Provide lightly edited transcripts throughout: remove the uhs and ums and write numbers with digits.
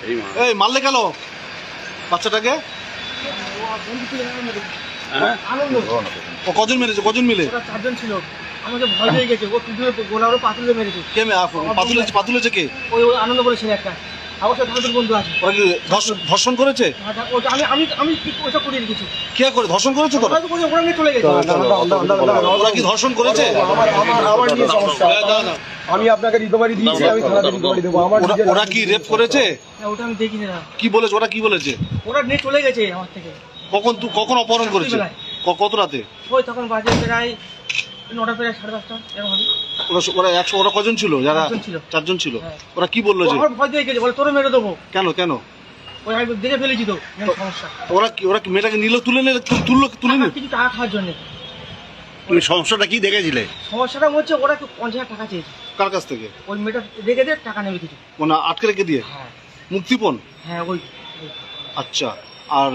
এই মারলে কেন বাচ্চাটাকে? ও কজন মেরেছে? কজন মিলে? 4 জন ছিল। আমাকে ভয় পেয়ে গেছে। ও পিঠে গোলারও পাতুলে মেরেছে। কে পাতুলেছে কে? ওই আনন্দ বলে ছেলে একটা। আমার সাথে আমাদের বন্ধু আছে। ওরা কি ধর্ষণ করেছে? ওটা আমি ওটা করে রেখেছি। কে করে ধর্ষণ করেছে? তোরা ওরা নিয়ে চলে গেছে। ওরা কি ধর্ষণ করেছে? আমার নিয়ে সমস্যা। আমি আপনাকে রিকভারি দিয়েছি, আমি থানাতে রিকভারি দেবো। ওরা কি রেপ করেছে? ওটা আমি দেখিনি না। কি বলেছে? ওরা কি বলেছে? ওরা নিয়ে চলে গেছে আমার থেকে। কখন অপহরণ করেছে? কত রাতে? ওই তখন বাজে প্রায় 9টা প্রায় 10:30 এরকম হবে। ওরা কজন ছিল? যারা 4 জন ছিল। ওরা কি বললো? যে ভয় পেয়ে গেছে, বলে তোরে মেরে দেবো। কেন? ওই আমি দেখে ফেলেছি তো সমস্যা। ওরা কি মেয়েটাকে নিল? তুলে নিল কিছু টাকা খাওয়ার জন্য। তুমি সমস্যাটা কি দেখেছিলে? সমস্যাটা হচ্ছে ওরা 50,000 টাকা চেয়েছে। কার কাছ থেকে? ওই মেয়েটা রেখে দিয়ে টাকা নেবে কিছু। মানে আটকে রেখে দিয়ে? হ্যাঁ মুক্তিপণ? হ্যাঁ ওই। আচ্ছা, আর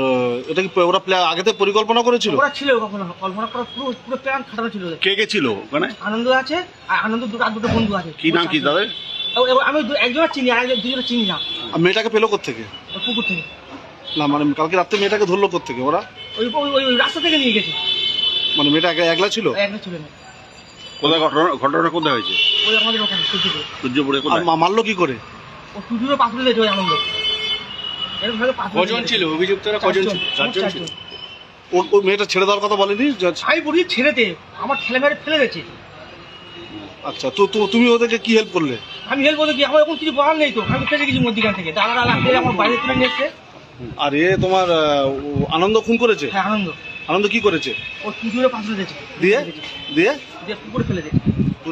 এটা কি ওরা আগে থেকে পরিকল্পনা করেছিল? ওরা ছিল কখনো কল্পনা করা পুরো প্ল্যান খাটানো ছিল। কে ছিল ওখানে? আনন্দ আছে, আর আনন্দ দুটো বন্ধু আছে। কি নাম কি তাদের? আমি একজনের চিনি, আর দুজনের চিনি না। আর মেয়েটাকে পেলো কোত্থেকে? পুকুর থেকে। না মানে কালকে রাত্রে মেয়েটাকে ধরলো কোত্থেকে ওরা? ওই রাস্তা থেকে নিয়ে গেছে। মানে মেয়েটা একলা ছিল? একলা ছিল না। কোথায় ঘটনাটা কোথায় হয়েছে? ওই আমাদের ওখানে সূর্যপুরে। আর মারলো কি করে? ও টুটুরে পাথরে দিয়েছে ওই আনন্দ। এরকম ভাবে কজন ছিল অভিযুক্তরা? কজন ছিল? 4 জন ছিল। ও মেয়েটা ছেড়ে দেওয়ার কথা বলেনি? আমি বলি ছেড়ে দে, আমার ঠেলে মেরে ফেলে গেছে। আচ্ছা, তো তুমি ওদেরকে কি হেল্প করলে? আমি হেল্প করতে কি, আমার এখন কিছু বলার নেই তো। আমি ফেসে গেছি মধ্যিখান থেকে, দাঁড়া লাগবে আমার বাইরে তুলে নিয়ে এসছে। আর তোমার আনন্দ খুন করেছে? হ্যাঁ আনন্দ কি করেছে? ও টুটুরে পাথরে দিয়েছে। দিয়ে পুকুরে ফেলে দিয়েছে।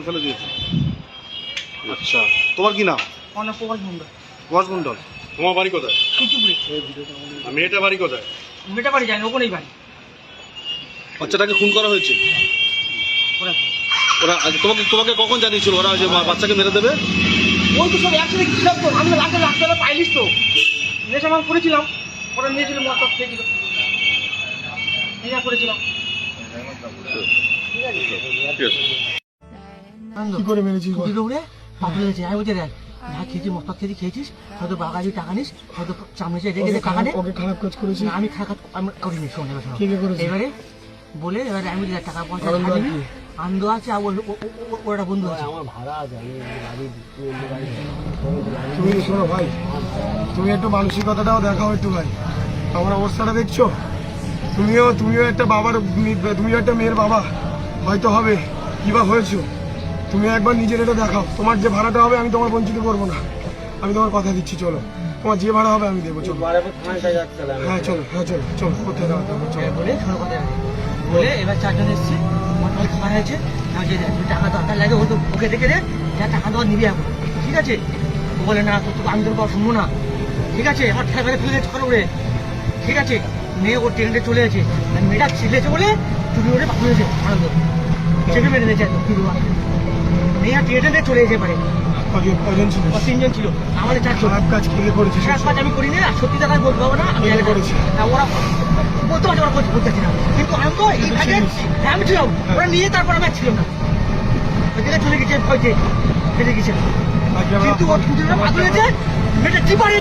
ফেলে দিয়েছে। আচ্ছা, তোমার কি নাম? অনেক প্রকাশ মন্ডল। প্রকাশ মন্ডল। তোমার বাড়ি কোথায়? টুটুপুরে। মেয়েটা বাড়ি কোথায়? মেয়েটা বাড়ি যায় না, ওখানেই বাড়ি। বাচ্চাটাকে খুন করা হয়েছে? ওরা তোমাকে কখন জানিয়েছিল ওরা যে বাচ্চাকে মেরে দেবে? ওই তো সব একসাথে ছিলাম তো, আমি রাস্তাটা পাইলিস তো নেশা মান করেছিলাম। ওরা নিয়েছিল মদ খেয়েছিল, নেশা করেছিলাম। কি করে মেরেছিস? পাথরে গেছে। আমি বলছি দেখ যা খেয়েছি মদ খেয়েছিস, হয়তো বাগাজি টাকা নিস, হয়তো চামড়ে রেখে টাকা নে। খারাপ কাজ করেছিস? আমি খারাপ আমি করিনি। শোন এবারে বলে এবারে আমি টাকা পয়সা আনন্দ আছে, আর ওরা বন্ধু আছে। আমার ভাড়া আছে। তুমি শোনো ভাই, তুমি একটু মানসিকতাটাও দেখাও একটু ভাই। আমার অবস্থাটা দেখছো? তুমিও একটা বাবার, তুমিও একটা মেয়ের বাবা হয়তো হবে, কিবা হয়েছো। তুমি একবার নিজের এটা দেখাও। তোমার যে ভাড়াটা হবে আমি তোমার বঞ্চিত করবো না, আমি তোমার কথা দিচ্ছি। চলো, তোমার যে ভাড়া হবে আমি দেবো। চলো হ্যাঁ চলো, চলো কোথায় যাওয়া চলো। বলে এবার 4 জন এসছে, মটল খাওয়া হয়েছে। টাকা দরকার লাগে, ও তো ওকে দেখে দে, যা টাকা দেওয়া নিবি এখন, ঠিক আছে? ও বলে না তো আমি তোর কথা শুনবো না, ঠিক আছে? আমার ঠেলে ফেলে গেছে করে, ঠিক আছে? মেয়ে ওর ট্রেনে চলে গেছে, মেয়েটা ছিলেছে বলে চুরি ওরে পাঠিয়ে হয়েছে। আনন্দ চেপে মেরে দিয়েছে মেয়ে ট্রেনে চলে যেতে পারে। কজন ছিল? 3 জন ছিল। আমাদের 4 জন। খারাপ কাজ কে করেছে? খারাপ কাজ আমি করিনি, আর সত্যি কথা বলতে পারবো না আমি করেছি। ওরা বলতে পারছে ওরা বলতেছি না, কিন্তু আমি তো এই ভাগে আমি ছিলাম। ওরা নিয়ে তারপর আমি ছিলাম না, ওই জায়গায় চলে গেছে, ভয়তে ফেলে গেছে। কিন্তু ও ছুটিটা পাঠিয়েছে মেয়েটা কি পারে।